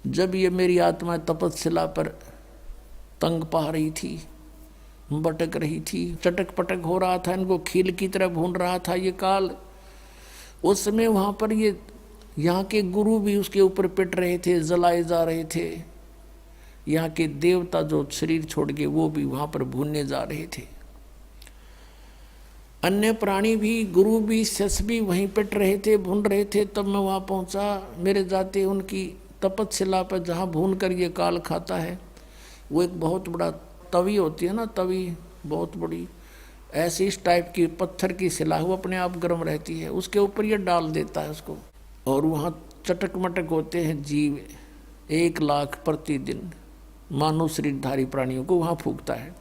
जब ये मेरी आत्मा तपस्या पर तंग पा रही थी, भटक रही थी, चटक पटक हो रहा था, इनको खील की तरह भून रहा था ये काल, उस समय वहाँ पर ये यहाँ के गुरु भी उसके ऊपर पिट रहे थे, जलाए जा रहे थे। यहाँ के देवता जो शरीर छोड़ के वो भी वहाँ पर भूनने जा रहे थे। अन्य प्राणी भी, गुरु भी, शिष्य भी वहीं पिट रहे थे, भून रहे थे। तब मैं वहाँ पहुँचा। मेरे जाते उनकी तपस्या पर जहाँ भून कर ये काल खाता है, वो एक बहुत बड़ा तवी होती है ना, तवी बहुत बड़ी, ऐसी इस टाइप की पत्थर की शिला, वो अपने आप गर्म रहती है, उसके ऊपर ये डाल देता है उसको। और वहाँ चटक मटक होते हैं जीव, 1,00,000 प्रतिदिन मानव शरीरधारी प्राणियों को वहाँ फूकता है।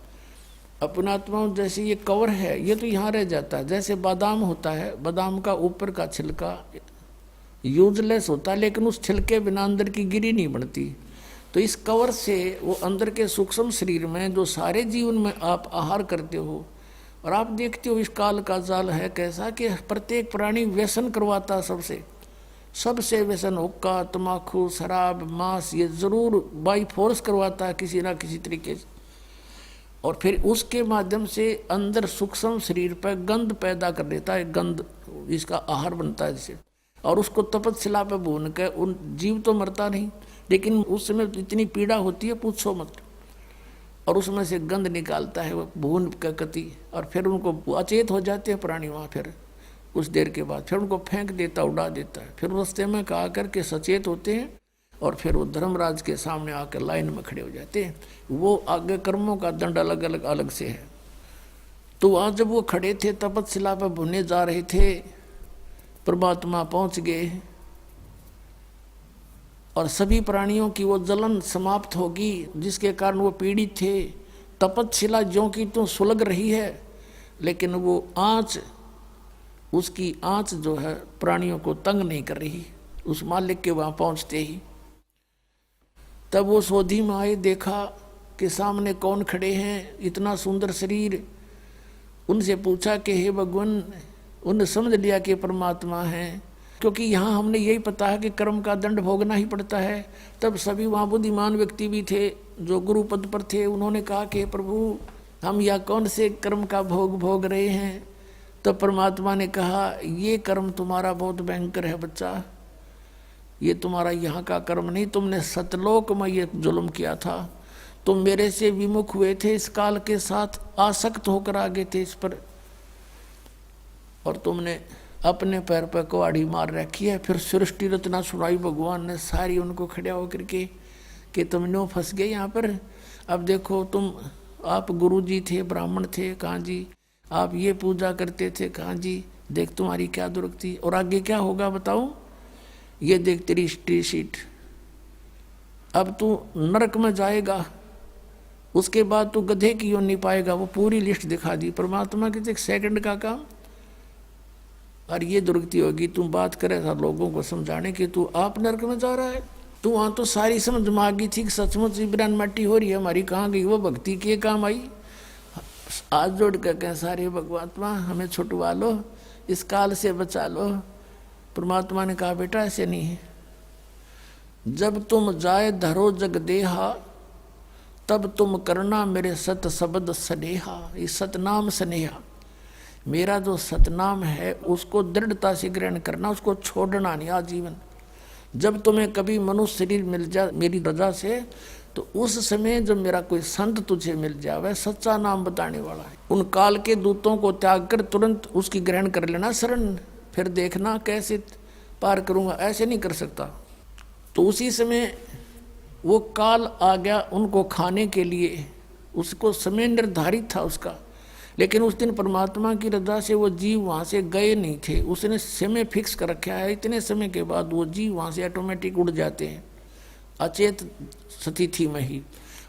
अपना आत्मा जैसे ये कवर है, ये तो यहाँ रह जाता है। जैसे बादाम होता है, बादाम का ऊपर का छिलका यूजलेस होता है, लेकिन उस छिलके बिना अंदर की गिरी नहीं बनती। तो इस कवर से वो अंदर के सूक्ष्म शरीर में जो सारे जीवन में आप आहार करते हो, और आप देखते हो इस काल का जाल है कैसा कि प्रत्येक प्राणी व्यसन करवाता, सबसे व्यसन, हुक्का, तम्बाकू, शराब, मांस, ये जरूर बाई फोर्स करवाता है किसी ना किसी तरीके से। और फिर उसके माध्यम से अंदर सूक्ष्म शरीर पर गंध पैदा कर देता है, गंध इसका आहार बनता है जिसे, और उसको तपस्या पे भून के उन जीव तो मरता नहीं, लेकिन उस समय इतनी पीड़ा होती है पूछो मत। और उसमें से गंध निकालता है वो भून का कति, और फिर उनको अचेत हो जाते हैं प्राणी वहाँ। फिर कुछ देर के बाद फिर उनको फेंक देता, उड़ा देता है। फिर रास्ते में कहा करके सचेत होते हैं, और फिर वो धर्मराज के सामने आकर लाइन में खड़े हो जाते हैं। वो आगे कर्मों का दंड अलग अलग से है। तो वहाँ जब वो खड़े थे तपस्या पर भुने जा रहे थे, परमात्मा पहुँच गए, और सभी प्राणियों की वो जलन समाप्त होगी जिसके कारण वो पीड़ित थे। तपस्या ज्यों की तो सुलग रही है, लेकिन वो आँच, उसकी आँच जो है प्राणियों को तंग नहीं कर रही। उस मालिक के वहाँ पहुँचते ही तब वो सोधी में आए, देखा कि सामने कौन खड़े हैं, इतना सुंदर शरीर। उनसे पूछा कि हे भगवान, उन्हें समझ लिया कि परमात्मा हैं, क्योंकि यहाँ हमने यही पता है कि कर्म का दंड भोगना ही पड़ता है। तब सभी वहाँ बुद्धिमान व्यक्ति भी थे जो गुरु पद पर थे। उन्होंने कहा कि प्रभु, हम यह कौन से कर्म का भोग रहे हैं? तो परमात्मा ने कहा, ये कर्म तुम्हारा बहुत भयंकर है बच्चा, ये तुम्हारा यहाँ का कर्म नहीं, तुमने सतलोक में ये जुल्म किया था। तुम मेरे से विमुख हुए थे, इस काल के साथ आसक्त होकर आगे थे इस पर, और तुमने अपने पैर पर कुहाड़ी मार रखी है। फिर सृष्टि रचना सुनाई भगवान ने सारी उनको खड़ा होकर के कि तुम नो फंस गए यहाँ पर। अब देखो तुम, आप गुरु जी थे, ब्राह्मण थे, कहाँ जी, आप ये पूजा करते थे, कहाँ जी, देख तुम्हारी क्या दुर्गति, और आगे क्या होगा बताओ, ये देख तेरी हिस्ट्री शीट, अब तू नरक में जाएगा, उसके बाद तू गधे की योनि पाएगा। वो पूरी लिस्ट दिखा दी परमात्मा के, एक सेकंड का काम। और ये दुर्गति होगी, तू बात करे था लोगों को समझाने की, तू आप नरक में जा रहा है। तू वहाँ तो सारी समझ में आ गई थी कि सचमुच बिरान मट्टी हो रही है हमारी, कहाँ गई वो भक्ति के काम आई। आज जोड़ कर कह सारे भगवात्मा हमें छुटवा लो, इस काल से बचा लो। परमात्मा ने कहा, बेटा ऐसे नहीं है, जब तुम जाए धरो जग देहा, तब तुम करना मेरे सत शब्द स्नेहा। इस सतनाम स्नेहा, मेरा जो सतनाम है उसको दृढ़ता से ग्रहण करना, उसको छोड़ना नहीं आजीवन। जब तुम्हें कभी मनुष्य शरीर मिल जाए मेरी रजा से, तो उस समय जब मेरा कोई संत तुझे मिल जाए, सच्चा नाम बताने वाला है, उन काल के दूतों को त्याग कर तुरंत उसकी ग्रहण कर लेना शरण, फिर देखना कैसे पार करूंगा, ऐसे नहीं कर सकता। तो उसी समय वो काल आ गया उनको खाने के लिए, उसको समय निर्धारित था उसका। लेकिन उस दिन परमात्मा की रजा से वो जीव वहाँ से गए नहीं थे, उसने समय फिक्स कर रखा है। इतने समय के बाद वो जीव वहाँ से ऑटोमेटिक उड़ जाते हैं अचेत स्थिति में ही,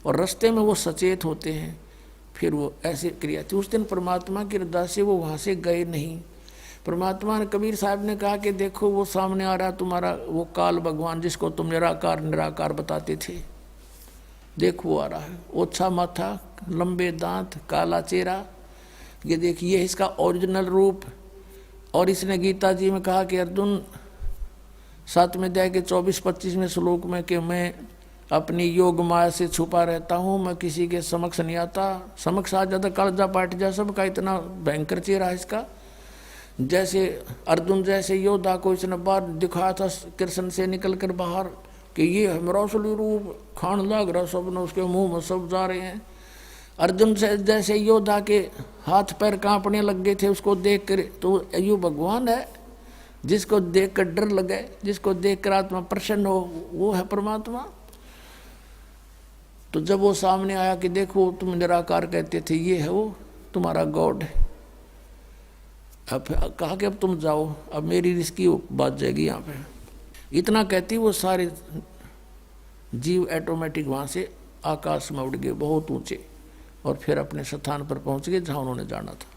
और रास्ते में वो सचेत होते हैं। फिर वो ऐसे क्रिया थी। उस दिन परमात्मा की रजा से वो वहाँ से गए नहीं। परमात्मा ने, कबीर साहब ने कहा कि देखो वो सामने आ रहा तुम्हारा वो काल भगवान, जिसको तुम निराकार निराकार बताते थे, देखो वो आ रहा है, ओछा माथा, लंबे दांत, काला चेहरा, ये देखिए इसका ओरिजिनल रूप। और इसने गीता जी में कहा कि अर्जुन, 7वें अध्याय के 24-25वें श्लोक में कि मैं अपनी योग माया से छुपा रहता हूँ, मैं किसी के समक्ष नहीं आता, समक्ष आ जाता कालजा पाट जा सबका। इतना भयंकर चेहरा है इसका। जैसे अर्जुन जैसे योद्धा को इसने बाहर दिखाया था कृष्ण से निकल कर बाहर कि ये हमारा असली रूप, खान लाग रहा सब ने उसके मुंह में सब जा रहे हैं। अर्जुन से जैसे योद्धा के हाथ पैर कांपने लग गए थे उसको देख कर, तो यो भगवान है जिसको देख कर डर लगे, जिसको देख कर आत्मा प्रसन्न हो, वो है परमात्मा। तो जब वो सामने आया कि देखो तुम निराकार कहते थे, ये है वो तुम्हारा गॉड। अब कहा कि अब तुम जाओ, अब मेरी रिस्की बात जाएगी यहाँ पे। इतना कहती वो सारे जीव ऑटोमेटिक वहाँ से आकाश में उड़ गए बहुत ऊंचे, और फिर अपने स्थान पर पहुँच गए जहाँ उन्होंने जाना था।